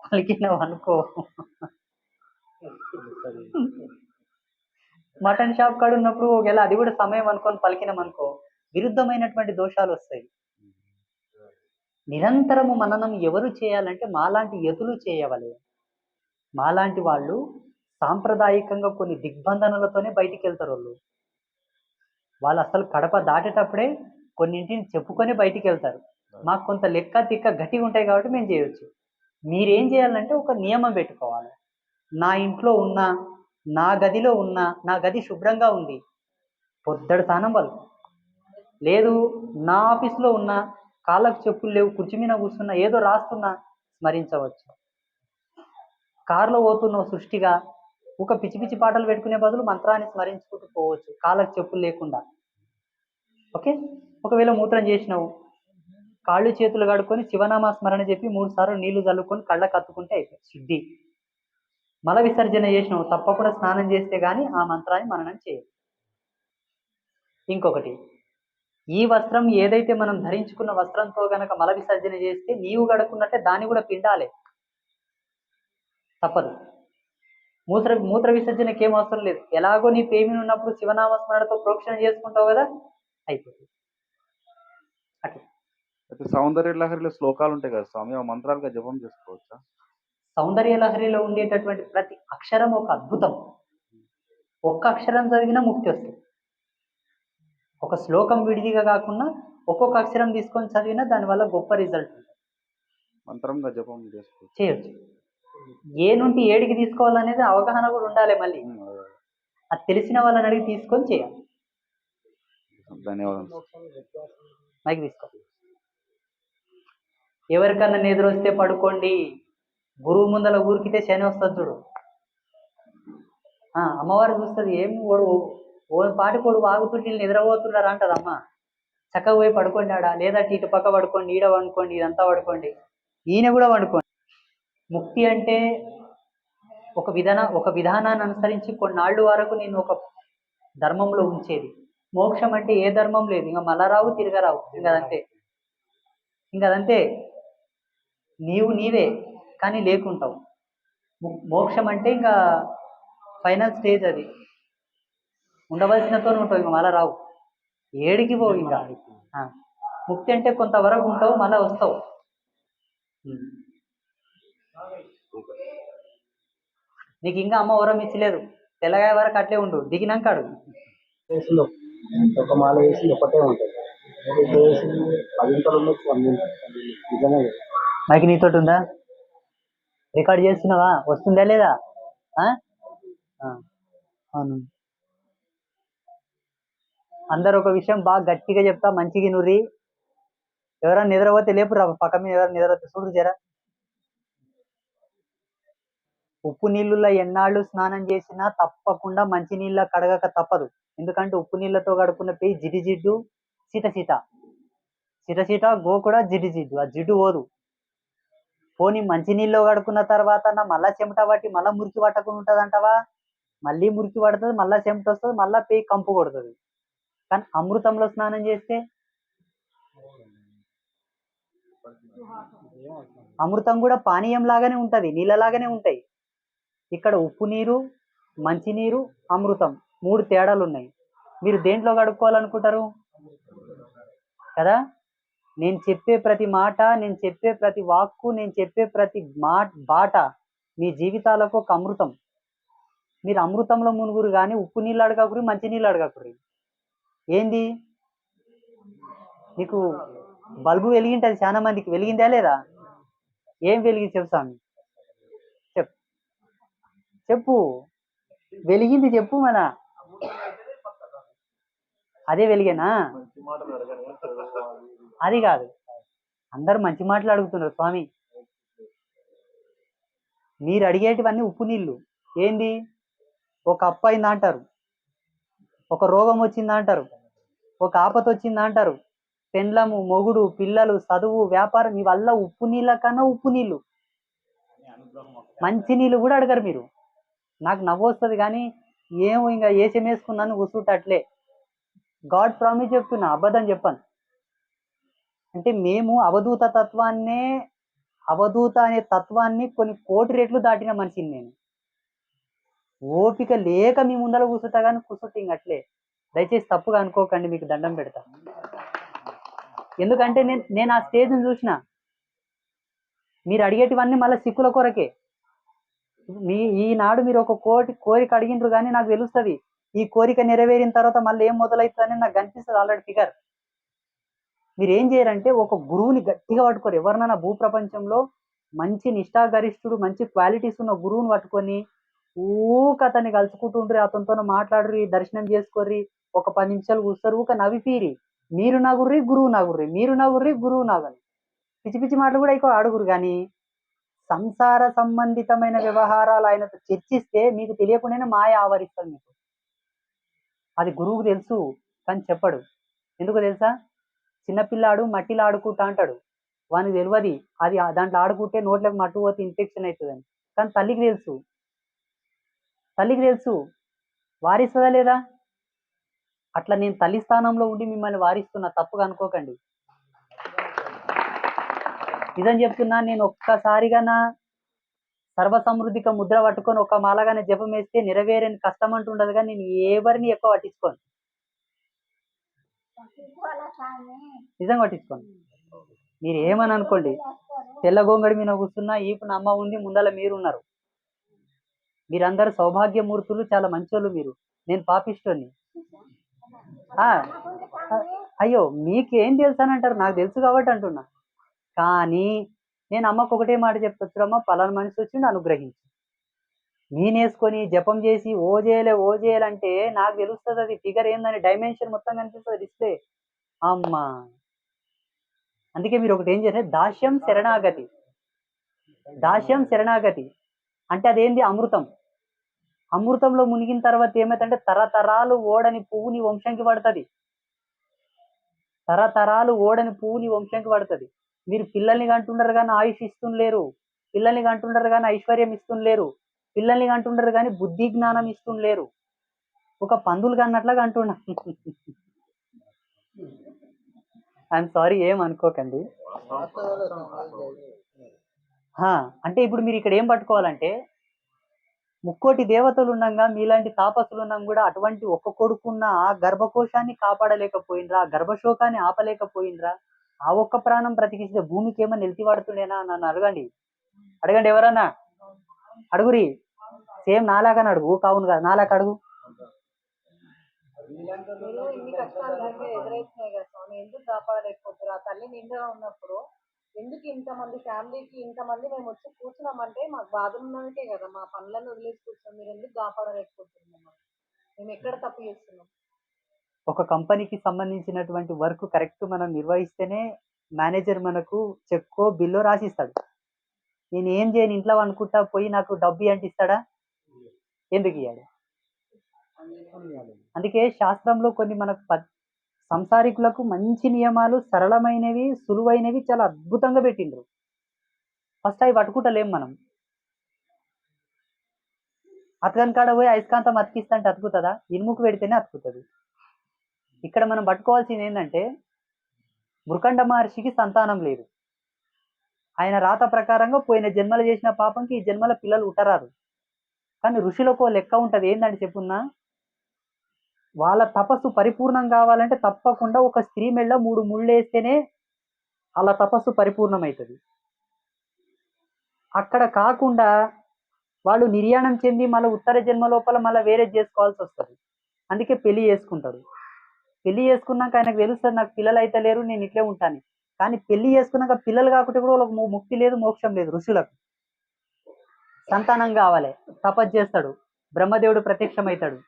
పలికినావు అనుకో, మటన్ షాప్ కాడ ఉన్నప్పుడు ఒకవేళ అది కూడా సమయం అనుకొని పలికినాం అనుకో, విరుద్ధమైనటువంటి దోషాలు వస్తాయి. నిరంతరము మననం ఎవరు చేయాలంటే మాలాంటి యతులు చేయవలే. మాలాంటి వాళ్ళు సాంప్రదాయకంగా కొన్ని దిగ్బంధనలతోనే బయటికి వెళ్తారు. వాళ్ళు అసలు కడప దాటేటప్పుడే కొన్నింటిని చెప్పుకొని బయటికి వెళ్తారు. మాకు కొంత లెక్క తిక్క గట్టిగా ఉంటాయి కాబట్టి మేము చేయొచ్చు. మీరేం చేయాలంటే ఒక నియమం పెట్టుకోవాలి. నా ఇంట్లో ఉన్నా, నా గదిలో ఉన్నా, నా గది శుభ్రంగా ఉంది, పొద్దడు స్నానం వాళ్ళు లేదు. నా ఆఫీస్లో ఉన్నా, కాళ్ళకు చెప్పులు లేవు, కుర్చీ మీద కూర్చున్నా, ఏదో రాస్తున్నా, స్మరించవచ్చు. కారులో పోతున్నావు సృష్టిగా, ఒక పిచ్చి పిచ్చి పాటలు పెట్టుకునే బదులు మంత్రాన్ని స్మరించుకుంటూ పోవచ్చు, కాళ్ళకు చెప్పులు లేకుండా. ఓకే, ఒకవేళ మూత్రం చేసినావు, కాళ్ళు చేతులు కడుక్కొని శివనామ స్మరణ చెప్పి 3 సార్లు నీళ్లు చల్లుకొని కళ్ళకు కత్తుకుంటే అయిపోయి శుద్ధి. మల విసర్జన చేసినావు తప్పకుండా స్నానం చేస్తే గాని ఆ మంత్రాన్ని మననం చేయాలి. ఇంకొకటి, ఈ వస్త్రం ఏదైతే మనం ధరించుకున్న వస్త్రంతో గనక మల విసర్జన చేస్తే నీవు గడుకున్నట్టే దాన్ని కూడా పిండాలి, తప్పదు. మూత్ర విసర్జనకి ఏం అవసరం లేదు. ఎలాగో నీ ప్రేమిని ఉన్నప్పుడు శివనామస్మరణతో ప్రోక్షణ చేసుకుంటావు కదా, అయిపోతుంది. అట్లా అయితే సౌందర్య లహరిలో శ్లోకాలు ఉంటాయి కదా స్వామి, ఆ మంత్రాలుగా జపం చేసుకోవచ్చా? సౌందర్య లహరిలో ఉండేటటువంటి ప్రతి అక్షరం ఒక అద్భుతం. ఒక్క అక్షరం చదివినా ముక్తి వస్తుంది. ఒక శ్లోకం విడిదిగా కాకుండా ఒక్కొక్క అక్షరం తీసుకొని చదివినా దానివల్ల గొప్ప రిజల్ట్ ఉంటుంది. మంత్రంగా జపం చేసుకోవచ్చు. చేయొచ్చు. ఏ నుండి ఏడికి తీసుకోవాలనేది అవగాహన కూడా ఉండాలి. మళ్ళీ అది తెలిసిన వాళ్ళని అడిగి తీసుకొని చేయాలి. ధన్యవాదాలు. మైక్ తీసుకో. ఎవరికన్నా నిద్ర వస్తే పడుకోండి, గురువు ముందల ఊరికితే శని వస్తుంది చూడు. అమ్మవారు చూస్తుంది, ఏం ఓ పాటికోడు వాగుతుంటే నిద్రపోతున్నారా అంటది అమ్మ. చక్కగా పోయి పడుకోండి ఆడ, లేదా ఇటు పక్క పడుకోండి, ఈడ వండుకోండి, ఇదంతా పడుకోండి, ఈయన కూడా వండుకోండి. ముక్తి అంటే ఒక విధానాన్ని అనుసరించి కొన్నాళ్ళు వరకు నేను ఒక ధర్మంలో ఉంచేది. మోక్షం అంటే ఏ ధర్మం లేదు, ఇంకా మళ్ళరావు తిరగరావు, ఇంకదంతే. నీవు నీవే కానీ లేకుంటావు. మోక్షం అంటే ఇంకా ఫైనల్ స్టేజ్, అది ఉండవలసినతో ఉంటావు, ఇంకా మళ్ళా రావు, ఏడికి పోవు ఇంకా. ముక్తి అంటే కొంతవరకు ఉంటావు, మళ్ళీ వస్తావు. నీకు ఇంకా అమ్మ వరం ఇచ్చలేదు, తెల్లగాయ వరకు అట్లే ఉండు, దిగినాక అడుగు. ఒక మాల వేసి ఒకటే ఉంటుంది, నిజమే. మైక్ నీతోటి ఉందా? రికార్డ్ చేస్తున్నావా? వస్తుందా లేదా? అవును. అందరు ఒక విషయం బాగా గట్టిగా చెప్తా, మంచిగా నుర్రి. ఎవరైనా నిద్రపోతే లేపు రా, పక్క మీద ఎవరైనా నిద్రపోతే చూడు జరా. ఉప్పు నీళ్ళలో ఎన్నాళ్ళు స్నానం చేసినా తప్పకుండా మంచి నీళ్ళ కడగక తప్పదు. ఎందుకంటే ఉప్పు నీళ్ళతో కడుక్కున్న పేయి జిడ్డు జిడ్డు, సిట గో కూడా జిడ్డు, ఆ జిడ్డు పోదు. పోనీ మంచి నీళ్ళు కడుక్కున్న తర్వాత మళ్ళా చెమట పట్టి మళ్ళా మురికి పట్టకుండా ఉంటుంది అంటావా? మళ్ళీ మురికి పడుతుంది, మళ్ళా చెమట వస్తుంది, మళ్ళా పేయి కంపు కొడుతుంది. కానీ అమృతంలో స్నానం చేస్తే అమృతం కూడా పానీయం లాగానే ఉంటది, నీళ్ళలాగానే ఉంటాయి. ఇక్కడ ఉప్పు నీరు, మంచినీరు, అమృతం 3 తేడాలు ఉన్నాయి. మీరు దేంట్లో కడుక్కోవాలనుకుంటారు కదా? నేను చెప్పే ప్రతి మాట, నేను చెప్పే ప్రతి వాక్కు, నేను చెప్పే ప్రతి బాట మీ జీవితాలకు ఒక అమృతం. మీరు అమృతంలో మునుగురు కానీ ఉప్పు నీళ్ళు అడగకురి, మంచి నీళ్ళు అడగకురి. ఏంది నీకు బల్బు వెలిగింటది, చాలా మందికి వెలిగిందా లేదా? ఏం వెలిగి చెప్పు స్వామి, చెప్పు వెలిగింది చెప్పు. మన అదే వెలిగేనా? అది కాదు, అందరు మంచి మాటలు అడుగుతున్నారు స్వామి. మీరు అడిగేటివన్నీ ఉప్పు నీళ్ళు. ఏంది? ఒక అప్పు అయిందా అంటారు, ఒక రోగం వచ్చిందా అంటారు, ఒక ఆపత వచ్చిందా అంటారు, పెండ్లము, మొగుడు, పిల్లలు, చదువు, వ్యాపారం, ఇవల్ల ఉప్పు నీళ్ళ కన్నా ఉప్పు నీళ్ళు. మంచి నీళ్ళు కూడా అడగరు మీరు. నాకు నవ్వు వస్తుంది కానీ ఏమో ఇంకా ఏసం వేసుకున్నాను కూర్చుంటే అట్లే. గాడ్ ప్రామిస్ చెప్తున్నా, అబద్ధం చెప్పాను. అంటే మేము అవధూత అనే తత్వాన్ని కొన్ని కోటి రెట్లు దాటిన మనిషిని నేను. ఓపిక లేక మీ ముందర కూర్చుంటా కానీ కూర్చుంటే ఇంక అట్లే. దయచేసి తప్పుగా అనుకోకండి, మీకు దండం పెడతా. ఎందుకంటే నేను ఆ స్టేజ్ని చూసిన. మీరు అడిగేటివన్నీ మళ్ళీ సిక్కుల కొరకే. ఈనాడు మీరు ఒక కోరిక అడిగినరు కానీ నాకు తెలుస్తుంది ఈ కోరిక నెరవేరిన తర్వాత మళ్ళీ ఏం మొదలవుతుందని నాకు కనిపిస్తుంది ఆల్రెడీ ఫిగర్. మీరు ఏం చేయరంటే ఒక గురువుని గట్టిగా పట్టుకోరు. ఎవరినైనా భూప్రపంచంలో మంచి నిష్ఠాగరిష్ఠుడు, మంచి క్వాలిటీస్ ఉన్న గురువుని పట్టుకొని అతన్ని కలుసుకుంటుండ్రి, అతనితో మాట్లాడుర్రి, దర్శనం చేసుకోర్రి, ఒక 10 నిమిషాలు కూర్చోరు, నవ్విపీరి. మీరు నగుర్రి, గురువు నగుర్రి, మీరు నగుర్రి, గురువు నగని. పిచ్చి పిచ్చి మాటలు కూడా ఎక్కువ అడుగురు. కానీ సంసార సంబంధితమైన వ్యవహారాలు ఆయనతో చర్చిస్తే మీకు తెలియకుండానే మాయ ఆవరిస్తుంది మీకు. అది గురువుకు తెలుసు కానీ చెప్పడు. ఎందుకు తెలుసా? చిన్నపిల్లాడు మట్టిలో ఆడుకుంటా అంటాడు, వానికి తెలియదు అది దాంట్లో ఆడుకుంటే నోట్లోకి మట్టు పోతే ఇన్ఫెక్షన్ అవుతుందని. కానీ తల్లికి తెలుసు, తల్లికి తెలుసు, వారిస్తుందా లేదా? అట్లా నేను తల్లి స్థానంలో ఉండి మిమ్మల్ని వారిస్తున్నా, తప్పుగా అనుకోకండి. నిజం చెప్తున్నా, నేను ఒక్కసారిగా నా సర్వసమృద్ధిక ముద్ర పట్టుకొని ఒక మాలగానే జపం వేస్తే నెరవేరని కష్టం అంటుండదు, కానీ నేను ఎవరిని ఎక్కువ పట్టించుకోను, నిజంగా పట్టించుకోను. మీరు ఏమని అనుకోండి, తెల్ల గోంగడి మీద కూర్చున్నా, ఈపు అమ్మ ఉంది, ముందల మీరు ఉన్నారు, మీరందరూ సౌభాగ్యమూర్తులు, చాలా మంచోళ్ళు మీరు, నేను పాపిష్టోని. అయ్యో మీకేం తెలుసు అని అంటారు, నాకు తెలుసు కాబట్టి అంటున్నా. కానీ నేను అమ్మకు ఒకటే మాట చెప్తాను, అమ్మ పలానా మనిషి వచ్చిండు అనుగ్రహించు. నేనేసుకొని జపం చేసి ఓ చేయాలంటే నాకు తెలుస్తుంది అది ఫిగర్ ఏందని, డైమెన్షన్ మొత్తం కనిపిస్తుంది డిస్ప్లే. అమ్మా, అందుకే మీరు ఒకటి ఏం చేస్తే దాస్యం శరణాగతి. దాస్యం శరణాగతి అంటే అదేంది? అమృతం. అమృతంలో మునిగిన తర్వాత ఏమైతుందంటే తరతరాలు ఓడని పువ్వు నీ వంశంకి పడుతుంది, తరతరాలు ఓడని పువ్వు నీ వంశంకి పడుతుంది. మీరు పిల్లల్ని కంటుండరు కానీ ఆయుష్ ఇస్తుండలేరు, పిల్లల్ని కంటుండరు కానీ ఐశ్వర్యం ఇస్తుండలేరు, పిల్లల్ని కంటుండరు కానీ బుద్ధి జ్ఞానం ఇస్తుండలేరు, ఒక పందులు కన్నట్లుగా అంటున్నా. ఐఎమ్ సారీ, ఏం అనుకోకండి. అంటే ఇప్పుడు మీరు ఇక్కడ ఏం పట్టుకోవాలంటే, ముక్కోటి దేవతలు ఉండగా మీలాంటి తాపసులు ఉన్నాం కూడా అటువంటి ఒక్క కొడుకున్న ఆ గర్భకోశాన్ని కాపాడలేకపోయినరా, ఆ గర్భశోకాన్ని ఆపలేకపోయినరా, ఆ ఒక్క ప్రాణం బ్రతికిస్తే భూమికి ఏమన్నా నిలిచి పడుతుండేనా? నన్ను అడగండి, అడగండి, ఎవరన్నా అడుగురి. సేమ్ నాలాగని అడుగు, కావును కదా, నాలాక అడుగు. ఇన్ని కష్టాలు ఎదురైతున్నాయి కదా స్వామి, ఎందుకు కాపాడలేకపోతారు? ఆ తల్లి నిండుగా ఉన్నప్పుడు ఎందుకు ఇంతమంది ఫ్యామిలీకి ఇంతమంది మేము వచ్చి కూర్చున్నామంటే మాకు బాధలు ఉన్నందుకే కదా, మా పనులను వదిలేసి కూర్చున్నాం. మీరు ఎందుకు కాపాడలేకపోతున్నాం? మేము ఎక్కడ తప్పు చేస్తున్నాం? ఒక కంపెనీకి సంబంధించినటువంటి వర్క్ కరెక్ట్ మనం నిర్వహిస్తేనే మేనేజర్ మనకు చెక్కో బిల్లో రాసిస్తాడు. నేను ఏం చేయను, ఇంట్లో అనుకుంటా పోయి నాకు డబ్బు అంటే ఇస్తాడా? ఎందుకు ఇయ్యాడు? అందుకే శాస్త్రంలో కొన్ని మనకు సంసారికులకు మంచి నియమాలు, సరళమైనవి, సులువైనవి చాలా అద్భుతంగా పెట్టిండ్రు. ఫస్ట్ అవి పట్టుకుంటలేం మనం. అతకని కాడ పోయి అయస్కాంతం అతికిస్తా అంటే అతుకుతుందా? ఇనుముకు పెడితేనే అతుకుతుంది. ఇక్కడ మనం పట్టుకోవాల్సింది ఏంటంటే, మృకండ మహర్షికి సంతానం లేదు. ఆయన రాత ప్రకారంగా పోయిన జన్మలు చేసిన పాపంకి ఈ జన్మల పిల్లలు ఉట్టరారు. కానీ ఋషులకు లెక్క ఉంటుంది, ఏంటంటే చెప్పున్నా, వాళ్ళ తపస్సు పరిపూర్ణం కావాలంటే తప్పకుండా ఒక స్త్రీ మెళ్ళ 3 ముళ్ళు వేస్తేనే వాళ్ళ తపస్సు పరిపూర్ణమవుతుంది. అక్కడ కాకుండా వాళ్ళు నిర్యాణం చెంది మళ్ళీ ఉత్తర జన్మ లోపల మళ్ళీ వేరే చేసుకోవాల్సి వస్తుంది. అందుకే పెళ్లి చేసుకుంటారు. పెళ్లి చేసుకున్నాక ఆయనకు తెలుస్తుంది, నాకు పిల్లలు అయితే లేరు, నేను ఇట్లే ఉంటాను. కానీ పెళ్లి చేసుకున్నాక పిల్లలు కాకుంటే కూడా వాళ్ళకు ముక్తి లేదు, మోక్షం లేదు. ఋషులకు సంతానం కావాలి, తపస్సు చేస్తాడు, బ్రహ్మదేవుడు ప్రత్యక్షమవుతాడు.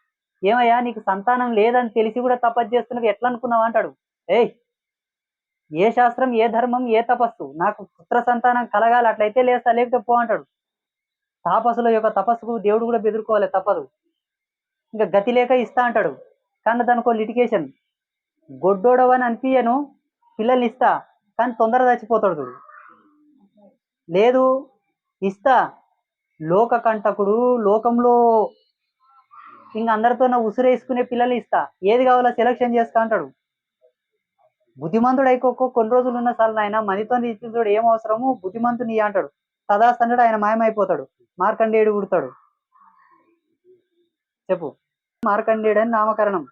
ఏమయ్యా నీకు సంతానం లేదని తెలిసి కూడా తపస్సు చేస్తున్నది ఎట్లా అనుకున్నావు అంటాడు. ఏ శాస్త్రం, ఏ ధర్మం, ఏ తపస్సు, నాకు పుత్ర సంతానం కలగాలి, అట్లయితే లేస్తా, లేకపోతే పో అంటాడు. తాపసుల యొక్క తపస్సుకు దేవుడు కూడా బెదురుకోవాలి, తప్పదు. ఇంకా గతి లేక ఇస్తా అంటాడు, కానీ దానికో లిటికేషన్. గొడ్డోడవని అనిపించను, పిల్లల్ని ఇస్తా, కానీ తొందరగా చచ్చిపోతాడు చూడు. లేదు ఇస్తా, లోక కంటకుడు, లోకంలో ఇంకా అందరితో ఉసురేసుకునే పిల్లల్ని ఇస్తా, ఏది కావాలో సెలక్షన్ చేస్తా అంటాడు. బుద్ధిమంతుడు అయిపోకో కొన్ని రోజులు ఉన్న సార్ నాయన, మనీతో ఇచ్చింది ఏం అవసరము, బుద్ధిమంతుని అంటాడు. సదాస్తనుడు ఆయన మాయమైపోతాడు, మార్కండేయుడు పుడతాడు. చెప్పు, మార్కండేయుడు అని నామకరణం.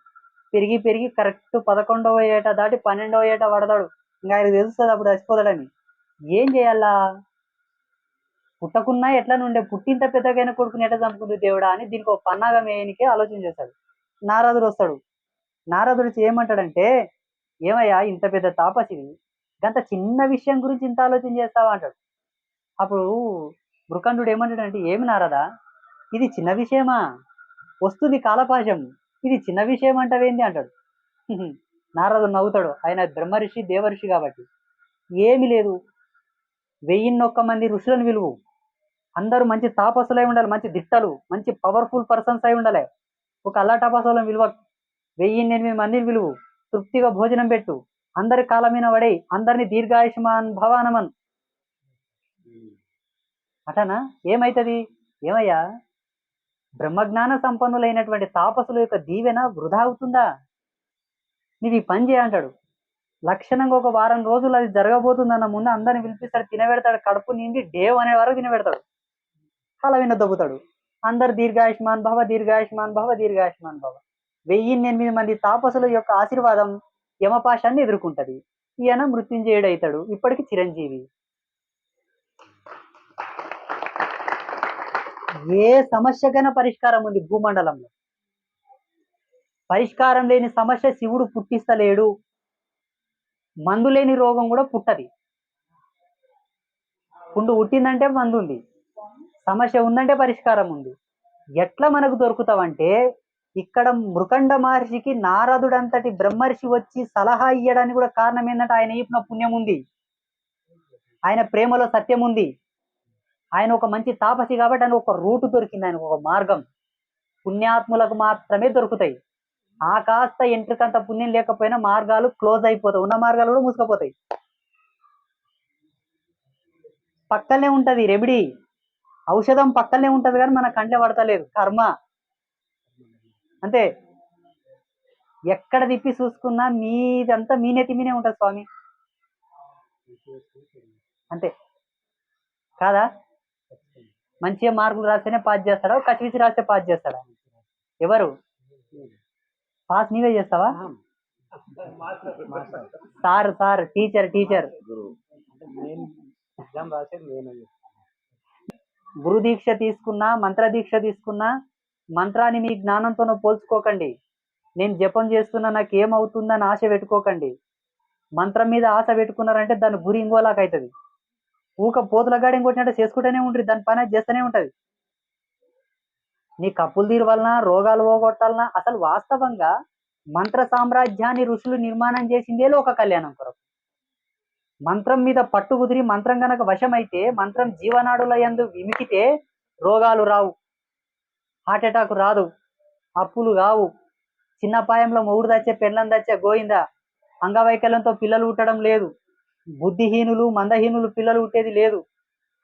పెరిగి పెరిగి కరెక్ట్ 11వ ఏట దాటి 12వ ఏట పడతాడు. ఇంకా ఆయనకు తెలుస్తుంది అప్పుడు చచ్చిపోతాడని. ఏం చేయాలా? పుట్టకున్నా ఎట్లా నుండే, పుట్టింత పెద్దగైన కొడుకుని ఎట్లా చంపుకుంది దేవుడా అని దీనికి ఒక పన్నాగం వేయనికే ఆలోచన చేస్తాడు. నారదుడు వస్తాడు. నారదుడు ఏమంటాడంటే, ఏమయ్యా ఇంత పెద్ద తాపసివి, గంత చిన్న విషయం గురించి ఇంత ఆలోచన చేస్తావా అంటాడు. అప్పుడు మృకండు ఏమంటాడంటే, ఏమి నారదా, ఇది చిన్న విషయమా, వస్తుంది కాలపాశం, ఇది చిన్న విషయం అంటావేంది అంటాడు. నారదుడు నవ్వుతాడు, ఆయన బ్రహ్మర్షి దేవర్షి కాబట్టి. ఏమి లేదు, 1001 మంది ఋషులను విలువు, అందరూ మంచి తాపసులై ఉండాలి, మంచి దిట్టలు, మంచి పవర్ఫుల్ పర్సన్స్ అయి ఉండాలి. ఒక అల్లా తాపసులను విలువ 1008 మందిని విలువు, తృప్తిగా భోజనం పెట్టు, అందరి కాలమైన పడే అందరిని దీర్ఘాయుష్మాన్ భవానమన్ అటనా ఏమైతుంది? ఏమయ్యా, బ్రహ్మజ్ఞాన సంపన్నులైనటువంటి తాపసుల యొక్క దీవెన వృధా అవుతుందా? నీవు ఈ పని చేయంటాడు. లక్షణంగా ఒక వారం రోజులు అది జరగబోతుందన్న ముందు అందరిని పిలిపిస్తాడు, తినబెడతాడు, కడుపు నిండి డేవ్ అనే వరకు తినబెడతాడు, కలవిన దొబ్బుతాడు. అందరు దీర్ఘాయుష్మాన్ భవ దీర్ఘాయుష్మాన్ భవ దీర్ఘాయుష్మాన్ భవ. 1008 మంది తాపసుల యొక్క ఆశీర్వాదం యమపాశాన్ని ఎదుర్కొంటది. ఈయన మృత్యుంజయుడు అవుతాడు, ఇప్పటికి చిరంజీవి. ఏ సమస్యకైనా పరిష్కారం ఉంది భూమండలంలో. పరిష్కారం లేని సమస్య శివుడు పుట్టిస్తలేడు. మందు లేని రోగం కూడా పుట్టది. పుండు పుట్టిందంటే మందు ఉంది, సమస్య ఉందంటే పరిష్కారం ఉంది. ఎట్లా మనకు దొరుకుతావంటే, ఇక్కడ మృకండ మహర్షికి నారదుడంతటి బ్రహ్మర్షి వచ్చి సలహా ఇయ్యడానికి కూడా కారణం ఏంటంటే ఆయన ఈపున పుణ్యం ఉంది, ఆయన ప్రేమలో సత్యం ఉంది, ఆయన ఒక మంచి తాపసి కాబట్టి ఆయన ఒక రూటు దొరికింది, ఆయన ఒక మార్గం. పుణ్యాత్ములకు మాత్రమే దొరుకుతాయి. ఆ కాస్త ఎంట్రికంత పుణ్యం లేకపోయినా మార్గాలు క్లోజ్ అయిపోతాయి, ఉన్న మార్గాలు కూడా మూసుకుపోతాయి. పక్కనే ఉంటది రెమెడీ, ఔషధం పక్కనే ఉంటది, కానీ మన కంటే పడతలేదు కర్మ. అంతే, ఎక్కడ తిప్పి చూసుకున్నా మీదంతా మీ నెత్తి మీనే ఉంటది స్వామి. అంతే కాదా? మంచిగా మార్కులు రాస్తేనే పాస్ చేస్తాడా, కచ్చిపిచ్చి రాస్తే పాస్ చేస్తాడా? ఎవరు పాస్? నీవే చేస్తావా? సార్ టీచర్ గురు దీక్ష తీసుకున్నా, మంత్ర దీక్ష తీసుకున్నా, మంత్రాన్ని మీ జ్ఞానంతో పోల్చుకోకండి. నేను జపం చేస్తున్నా నాకు ఏమవుతుందని ఆశ పెట్టుకోకండి. మంత్రం మీద ఆశ పెట్టుకున్నారంటే దాని గురి ఇంకోలాగా అవుతుంది. ఊక పోతుల గాడి ఇంకోటినట్టు చేసుకుంటూనే ఉంటుంది, దాని పని చేస్తూనే ఉంటది. నీ కప్పులు తీరవలన, రోగాలు పోగొట్టాలన్నా, అసలు వాస్తవంగా మంత్ర సామ్రాజ్యాన్ని ఋషులు నిర్మాణం చేసిందే లోక కళ్యాణం కొరకు. మంత్రం మీద పట్టు కుదిరి మంత్రం గనక వశమైతే, మంత్రం జీవనాడుల యందు విమికితే రోగాలు రావు, హార్ట్ అటాక్ రాదు, అప్పులు కావు, చిన్నపాయంలో మొగుడు దచ్చే పెళ్ళం దచ్చే గోయిందా, అంగవైకల్యంతో పిల్లలు పుట్టడం లేదు, బుద్ధిహీనులు మందహీనులు పిల్లలు పుట్టేది లేదు.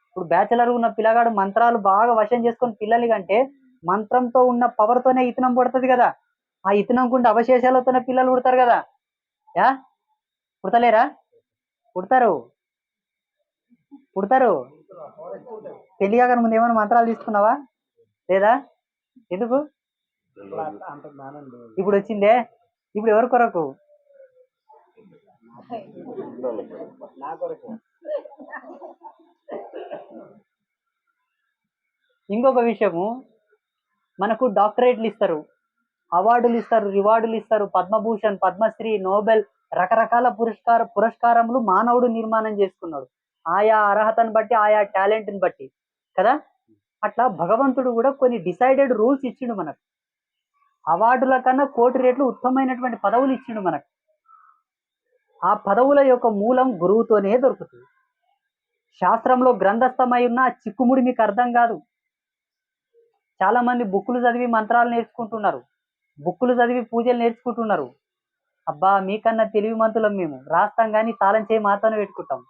ఇప్పుడు బ్యాచిలర్ ఉన్న పిల్లగాడు మంత్రాలు బాగా వశం చేసుకొని పిల్లలు కంటే మంత్రంతో ఉన్న పవర్తోనే ఇతనం పుడుతుంది కదా. ఆ ఇతనం కుండా అవశేషాలతోనే పిల్లలు పుడతారు కదా. యా పుడతలేరా? పుడతారు. పెళ్లి కాక ముందు ఏమైనా మంత్రాలు తీసుకున్నావా లేదా? ఎందుకు? ఇప్పుడు వచ్చిందే. ఇప్పుడు ఎవరి కొరకు? ఇంకొక విషయము, మనకు డాక్టరేట్లు ఇస్తారు, అవార్డులు ఇస్తారు, రివార్డులు ఇస్తారు, పద్మభూషణ్, పద్మశ్రీ, నోబెల్, రకరకాల పురస్కారములు మానవుడు నిర్మాణం చేసుకున్నాడు, ఆయా అర్హతను బట్టి, ఆయా టాలెంట్ని బట్టి కదా. అట్లా భగవంతుడు కూడా కొన్ని డిసైడెడ్ రూల్స్ ఇచ్చిండు మనకు. అవార్డుల కన్నా కోటి రెట్లు ఉత్తమమైనటువంటి పదవులు ఇచ్చిండు మనకు. ఆ పదవుల యొక్క మూలం గురువుతోనే దొరుకుతుంది. శాస్త్రంలో గ్రంథస్థమై ఉన్న చిక్కుముడి మీకు అర్థం కాదు. చాలా మంది బుక్కులు చదివి మంత్రాలు నేర్చుకుంటున్నారు, బుక్కులు చదివి పూజలు నేర్చుకుంటున్నారు. అబ్బా, మీకన్నా తెలివి మంతులం మేము. రాస్తాం కానీ తాళం చేయి మాత్రమే పెట్టుకుంటాం.